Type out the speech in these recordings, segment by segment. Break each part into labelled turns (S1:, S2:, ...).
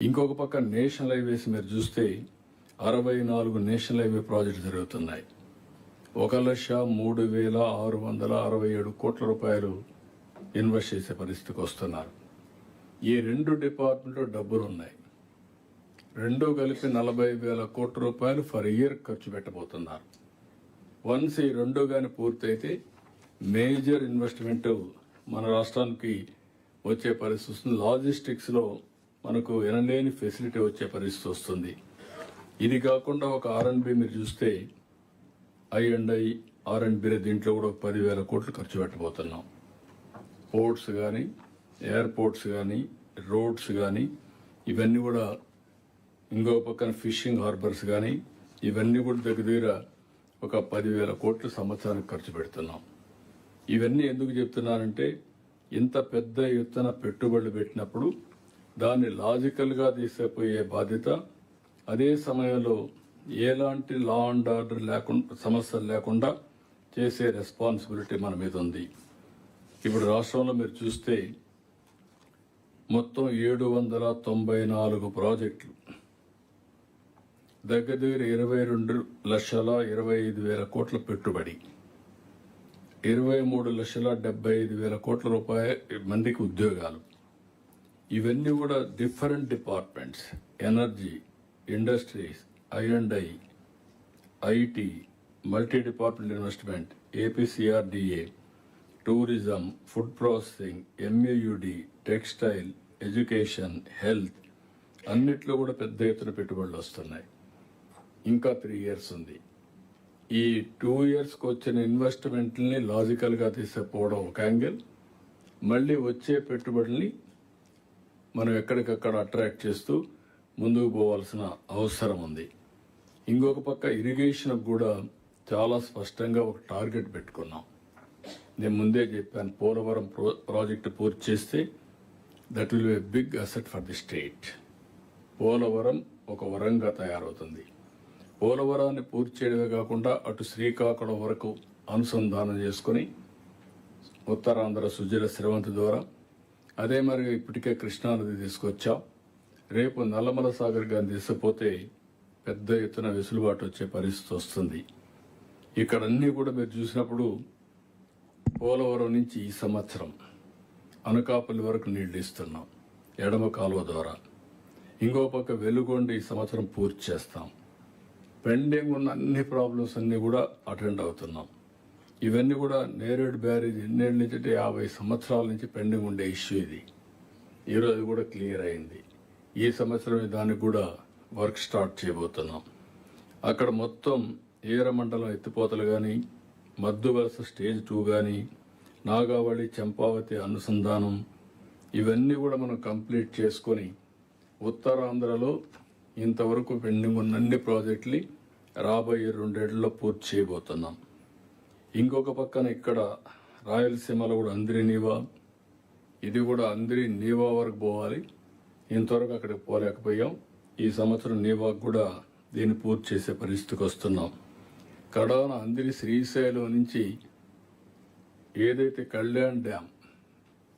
S1: ఇంకొక పక్క national highways మీరు చూస్తే 64 నేషనల్ హైవే ప్రాజెక్టు జరుగుతున్నాయి. 1,03,667 కోట్ల రూపాయలు ఇన్వెస్ట్ చేసే పరిస్థితికి వస్తున్నారు. ఈ రెండు డిపార్ట్మెంట్లో డబ్బులు ఉన్నాయి. రెండు కలిపి 40,000 కోట్ల రూపాయలు ఫర్ ఇయర్ ఖర్చు పెట్టబోతున్నారు. వన్స్ ఈ రెండు కానీ పూర్తయితే మేజర్ ఇన్వెస్ట్మెంట్ మన రాష్ట్రానికి వచ్చే పరిస్థితి వస్తుంది. లాజిస్టిక్స్లో మనకు ఎనలేని ఫెసిలిటీ వచ్చే పరిస్థితి వస్తుంది. ఇది కాకుండా ఒక R&B మీరు చూస్తే I&I R&B దీంట్లో కూడా 10,000 కోట్లు ఖర్చు పెట్టబోతున్నాం. పోర్ట్స్ కానీ, ఎయిర్పోర్ట్స్ కానీ, రోడ్స్ కానీ ఇవన్నీ కూడా, ఇంకో పక్కన ఫిషింగ్ హార్బర్స్ కానీ ఇవన్నీ కూడా దగ్గర ఒక 10,000 కోట్లు సంవత్సరానికి ఖర్చు పెడుతున్నాం. ఇవన్నీ ఎందుకు చెప్తున్నానంటే ఇంత పెద్ద ఎత్తున పెట్టుబడులు పెట్టినప్పుడు దాన్ని లాజికల్గా తీసుకుపోయే బాధ్యత, అదే సమయంలో ఎలాంటి లా అండ్ ఆర్డర్ లేకుండా సమస్యలు లేకుండా చేసే రెస్పాన్సిబిలిటీ మన మీద ఉంది. ఇప్పుడు రాష్ట్రంలో మీరు చూస్తే మొత్తం 794 ప్రాజెక్టులు, దగ్గర 22,25,000 కోట్ల పెట్టుబడి, 23,75,000 కోట్ల రూపాయల మందికి ఉద్యోగాలు. ఇవన్నీ కూడా different departments, energy, industries, I&I, IT, multi department investment, APCRDA, tourism, food processing, MAUD, textile, education, health అన్నిట్లో కూడా పెద్ద ఎత్తున పెట్టుబడులు వస్తున్నాయి. ఇంకా 3 years ఉంది. ఈ 2 yearsకి వచ్చిన ఇన్వెస్ట్మెంట్ని లాజికల్గా తీసుకుపోవడం ఒక యాంగిల్, మళ్ళీ వచ్చే పెట్టుబడుల్ని మనం ఎక్కడికక్కడ అట్రాక్ట్ చేస్తూ ముందుకు పోవాల్సిన అవసరం ఉంది. ఇంకొక పక్క ఇరిగేషన్ కూడా చాలా స్పష్టంగా ఒక టార్గెట్ పెట్టుకున్నాం. నేను ముందే చెప్పాను, పోలవరం ప్రాజెక్టు పూర్తి చేస్తే that will be a big asset for the state. Polavaram ఒక వరంగా తయారవుతుంది. పోలవరాన్ని పూర్తి చేయడమే కాకుండా అటు శ్రీకాకుళం వరకు అనుసంధానం చేసుకుని ఉత్తరాంధ్ర సుజల స్రవంతి ద్వారా, అదే మరి ఇప్పటికే కృష్ణానది తీసుకొచ్చాం. రేపు నల్లమల సాగర్ గాని తీసుకుపోతే పెద్ద ఎత్తున వెసులుబాటు వచ్చే పరిస్థితి వస్తుంది. ఇక్కడ అన్నీ కూడా మీరు చూసినప్పుడు పోలవరం నుంచి ఈ సంవత్సరం అనకాపల్లి వరకు నీళ్లు ఇస్తున్నాం ఎడమ కాలువ ద్వారా. ఇంకో పక్క వెలుగొండ ఈ సంవత్సరం పూర్తి చేస్తాం. పెండింగ్ ఉన్న అన్ని ప్రాబ్లమ్స్ అన్నీ కూడా అటెండ్ అవుతున్నాం. ఇవన్నీ కూడా నేరేడు బ్యారేజ్ ఎన్నేళ్ళ నుంచి, 50 సంవత్సరాల నుంచి పెండింగ్ ఉండే ఇష్యూ ఇది. ఈరోజు కూడా క్లియర్ అయింది. ఈ సంవత్సరం దానికి కూడా వర్క్ స్టార్ట్ చేయబోతున్నాం. అక్కడ మొత్తం ఈరమండలం ఎత్తిపోతలు కానీ, మద్దు వలస స్టేజ్ 2 కానీ, నాగావళి చంపావతి అనుసంధానం ఇవన్నీ కూడా మనం కంప్లీట్ చేసుకొని ఉత్తరాంధ్రలో ఇంతవరకు పెండింగ్ ఉన్న అన్ని ప్రాజెక్టులు రాబోయే 2 ఏళ్లలో పూర్తి చేయబోతున్నాం. ఇంకొక పక్కన ఇక్కడ రాయలసీమలో కూడా అందిరి నీవా, ఇది కూడా అందిరి నీవా వరకు పోవాలి. ఇంతవరకు అక్కడికి పోలేకపోయాం. ఈ సంవత్సరం నీవాకు కూడా దీన్ని పూర్తి చేసే పరిస్థితికి వస్తున్నాం. కడాన అందిరి శ్రీశైలం నుంచి ఏదైతే కళ్యాణ్ డ్యామ్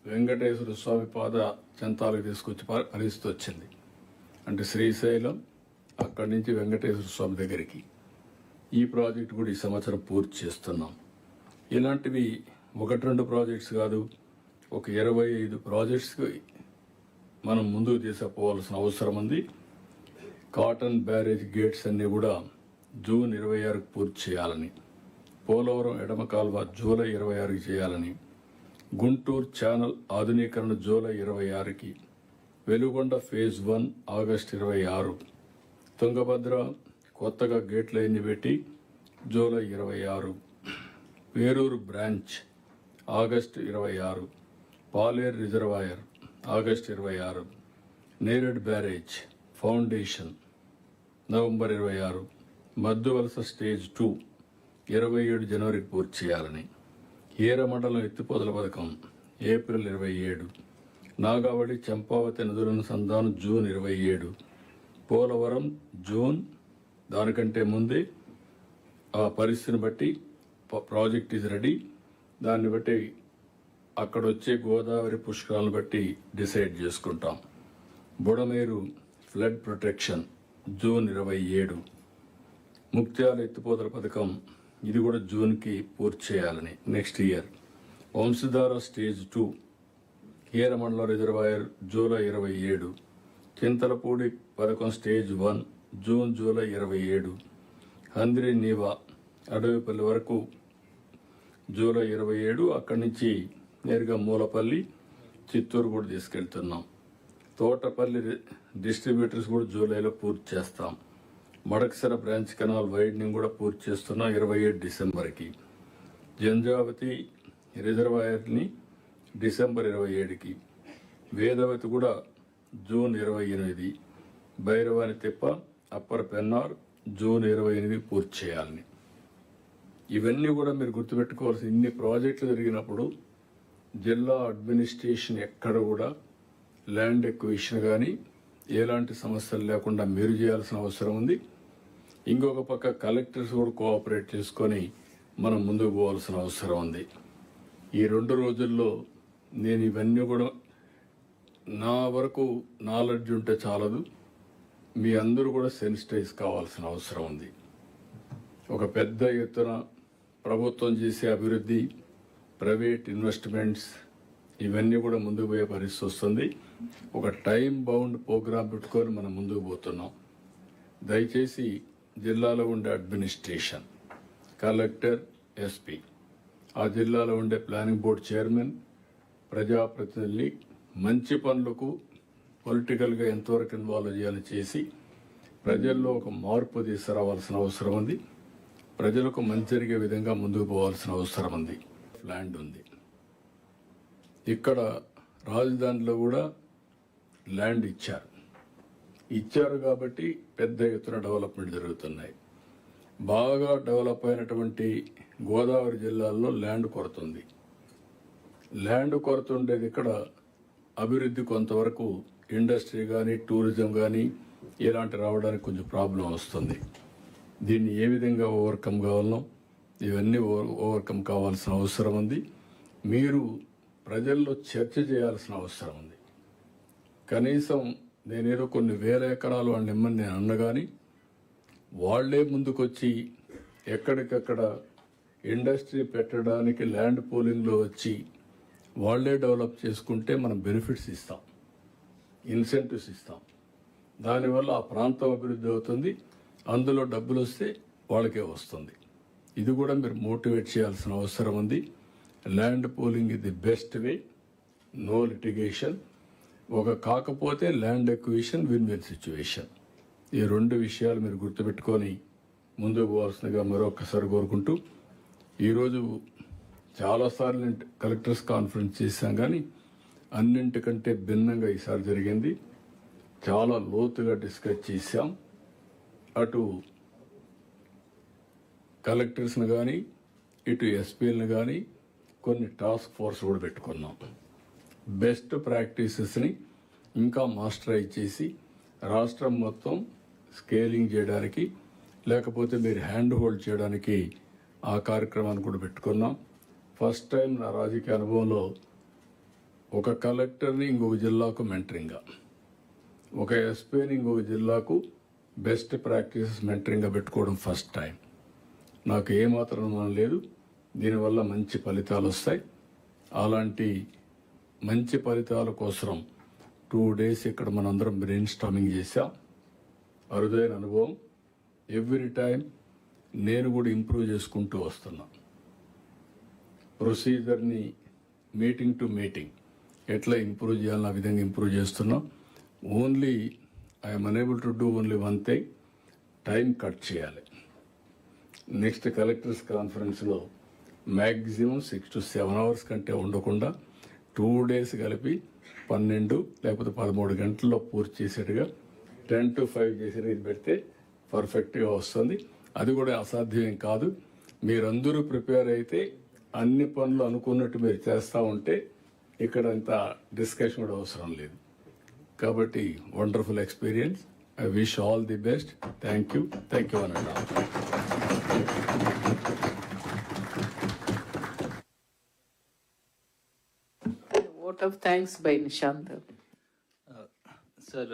S1: వెంకటేశ్వర స్వామి పాద చెంతాలకు తీసుకొచ్చే పరిస్థితి వచ్చింది. అంటే శ్రీశైలం అక్కడి నుంచి వెంకటేశ్వర స్వామి దగ్గరికి ఈ ప్రాజెక్టు కూడా ఈ సంవత్సరం పూర్తి చేస్తున్నాం. ఇలాంటివి 1-2 ప్రాజెక్ట్స్ కాదు, ఒక 25 ప్రాజెక్ట్స్కి మనం ముందుకు తీసుకుపోవాల్సిన అవసరం ఉంది. కాటన్ బ్యారేజ్ గేట్స్ అన్నీ కూడా జూన్ 26కి పూర్తి చేయాలని, పోలవరం ఎడమ కాల్వ జూలై 26కి చేయాలని, గుంటూరు ఛానల్ ఆధునీకరణ జూలై 26కి, వెలుగొండ ఫేజ్ 1 ఆగస్టు 26, తుంగభద్ర కొత్తగా గేట్ లైన్ని పెట్టి July 26, Peruru branch August 26, Paleru reservoir August 26, Nered barrage foundation November 26, Madduvalasa stage 2 27 జనవరికి పూర్తి చేయాలని, హీరమండలం ఎత్తిపోతల పథకం ఏప్రిల్ 27, నాగావళి చంపావతి నదులనుసంధానం జూన్ 27, పోలవరం జూన్. దానికంటే ముందే ఆ పరిస్థితిని బట్టి ప్రాజెక్ట్ ఈజ్ రెడీ. దాన్ని బట్టి అక్కడ వచ్చే గోదావరి పుష్కరాలను బట్టి డిసైడ్ చేసుకుంటాం. Budameru flood protection June 27. Muktyala ఎత్తిపోతల పథకం ఇది కూడా జూన్కి పూర్తి చేయాలని next year. Vamsadhara stage 2 Hiramandalam reservoir July 27. Chintalapudi పథకం స్టేజ్ 1 జూలై 27. హంద్రి నీవా అడవిపల్లి వరకు జూలై 27. అక్కడి నుంచి నేరుగా మూలపల్లి చిత్తూరు కూడా తీసుకెళ్తున్నాం. తోటపల్లి డిస్ట్రిబ్యూటర్స్ కూడా జూలైలో పూర్తి చేస్తాం. మడకసర బ్రాంచ్ కెనాల్ వైడనింగ్ కూడా పూర్తి చేస్తున్నాం 27 డిసెంబర్కి. జంజావతి రిజర్వాయర్ని డిసెంబర్ 27కి. వేదవతి కూడా జూన్ 28. భైరవాని తిప్ప అప్పర్ పెన్నార్ జూన్ 28 పూర్తి చేయాలని. ఇవన్నీ కూడా మీరు గుర్తుపెట్టుకోవాల్సి. ఇన్ని ప్రాజెక్టులు జరిగినప్పుడు జిల్లా అడ్మినిస్ట్రేషన్ ఎక్కడ కూడా ల్యాండ్ ఎక్విజిషన్ కానీ ఎలాంటి సమస్యలు లేకుండా మీరు చేయాల్సిన అవసరం ఉంది. ఇంకొక పక్క కలెక్టర్స్ కూడా కోఆపరేట్ చేసుకొని మనం ముందుకు పోవాల్సిన అవసరం ఉంది. ఈ 2 రోజుల్లో నేను ఇవన్నీ కూడా నా వరకు నాలెడ్జ్ ఉంటే చాలదు, మీ అందరూ కూడా సెన్సిటైజ్ కావాల్సిన అవసరం ఉంది. ఒక పెద్ద ఎత్తున ప్రభుత్వం చేసే అభివృద్ధి, ప్రైవేట్ ఇన్వెస్ట్మెంట్స్ ఇవన్నీ కూడా ముందుకు పోయే పరిస్థితి వస్తుంది. ఒక టైం బౌండ్ ప్రోగ్రాం పెట్టుకొని మనం ముందుకు పోతున్నాం. దయచేసి జిల్లాలో ఉండే అడ్మినిస్ట్రేషన్, కలెక్టర్, ఎస్పీ, ఆ జిల్లాలో ఉండే ప్లానింగ్ బోర్డు చైర్మన్, ప్రజాప్రతినిధులు మంచి పనులకు పొలిటికల్గా ఎంతవరకు ఇన్వాల్వ్ చేయాలో చేసి ప్రజల్లో ఒక మార్పు తీసుకురావాల్సిన అవసరం ఉంది. ప్రజలకు మంచి జరిగే విధంగా ముందుకు పోవాల్సిన అవసరం ఉంది. ల్యాండ్ ఉంది ఇక్కడ, రాజధానిలో కూడా ల్యాండ్ ఇచ్చారు కాబట్టి పెద్ద ఎత్తున డెవలప్మెంట్ జరుగుతున్నాయి. బాగా డెవలప్ అయినటువంటి గోదావరి జిల్లాల్లో ల్యాండ్ కొరత ఉంది. ల్యాండ్ కొరత ఉండేది ఇక్కడ. అభివృద్ధి కొంతవరకు ఇండస్ట్రీ కానీ టూరిజం కానీ ఇలాంటి రావడానికి కొంచెం ప్రాబ్లం వస్తుంది. దీన్ని ఏ విధంగా ఓవర్కమ్ కావాలనో ఇవన్నీ ఓవర్కమ్ కావాల్సిన అవసరం ఉంది. మీరు ప్రజల్లో చర్చ చేయాల్సిన అవసరం ఉంది. కనీసం నేనేదో కొన్ని వేల ఎకరాలు వాళ్ళని ఇమ్మని నేను అన్నగాని వాళ్లే ముందుకొచ్చి ఎక్కడికక్కడ ఇండస్ట్రీ పెట్టడానికి ల్యాండ్ పూలింగ్లో వచ్చి వాళ్లే డెవలప్ చేసుకుంటే మనం బెనిఫిట్స్ ఇస్తాం, ఇన్సెంటివ్స్ ఇస్తాం. దానివల్ల ఆ ప్రాంతం అభివృద్ధి అవుతుంది. అందులో డబ్బులు వస్తే వాళ్ళకే వస్తుంది. ఇది కూడా మీరు మోటివేట్ చేయాల్సిన అవసరం ఉంది. ల్యాండ్ పూలింగ్ ఇది బెస్ట్ వే, నో లిటిగేషన్. కాకపోతే ల్యాండ్ ఎక్విజిషన్ విన్ సిచ్యువేషన్. ఈ 2 విషయాలు మీరు గుర్తుపెట్టుకొని ముందుకు పోవాల్సిందిగా మరొకసారి కోరుకుంటూ, ఈరోజు చాలాసార్లు కలెక్టర్స్ కాన్ఫరెన్స్ చేశాం కానీ అన్నింటికంటే భిన్నంగా ఈసారి జరిగింది. చాలా లోతుగా డిస్కస్ చేశాం. అటు కలెక్టర్స్ని కానీ ఇటు ఎస్పీలను కానీ కొన్ని టాస్క్ ఫోర్స్ కూడా పెట్టుకున్నాం. బెస్ట్ ప్రాక్టీసెస్ని ఇంకా మాస్టరైజ్ చేసి రాష్ట్రం మొత్తం స్కేలింగ్ చేయడానికి, లేకపోతే మీరు హ్యాండ్ హోల్డ్ చేయడానికి ఆ కార్యక్రమాన్ని కూడా పెట్టుకున్నాం. ఫస్ట్ టైం నా రాజకీయ అనుభవంలో ఒక కలెక్టర్ని ఇంకొక జిల్లాకు మెంటరింగ్గా, ఒక ఎస్పీని ఇంకొక జిల్లాకు బెస్ట్ ప్రాక్టీసెస్ మెంటరింగ్గా పెట్టుకోవడం ఫస్ట్ టైం. నాకు ఏమాత్రం అనుమానం లేదు, దీనివల్ల మంచి ఫలితాలు వస్తాయి. అలాంటి మంచి ఫలితాల కోసం 2 days ఇక్కడ మనందరం బ్రెయిన్ స్టార్మింగ్ చేశాం. అరుదైన అనుభవం. ఎవ్రీ టైం నేను కూడా ఇంప్రూవ్ చేసుకుంటూ వస్తున్నా. ప్రొసీజర్ని మీటింగ్ టు మీటింగ్ ఎట్లా ఇంప్రూవ్ చేయాలని ఆ విధంగా ఇంప్రూవ్ చేస్తున్నాం. Only I'm unable to do only one thing, time cut చేయాలి. నెక్స్ట్ కలెక్టర్స్ కాన్ఫరెన్స్లో మ్యాక్సిమం 6 to 7 hours కంటే ఉండకుండా 2 days కలిపి 12 లేకపోతే 13 గంటల్లో పూర్తి చేసేట్టుగా 10 to 5 చేసేది పెడితే పర్ఫెక్ట్గా వస్తుంది. అది కూడా అసాధ్యం కాదు. మీరందరూ ప్రిపేర్ అయితే అన్ని పనులు అనుకున్నట్టు మీరు చేస్తూ ఉంటే ఇక్కడ ఇంత డిస్కషన్ కూడా అవసరం లేదు. కాబట్టి wonderful experience. I wish all the best. Thank you అనండి.
S2: Vote of thanks by Nishant.
S3: Sir,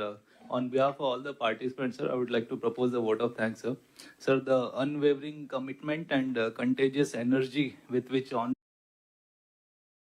S2: On behalf of all the participants, sir, I would like to propose a vote of thanks, sir. Sir, the unwavering commitment and contagious energy with which on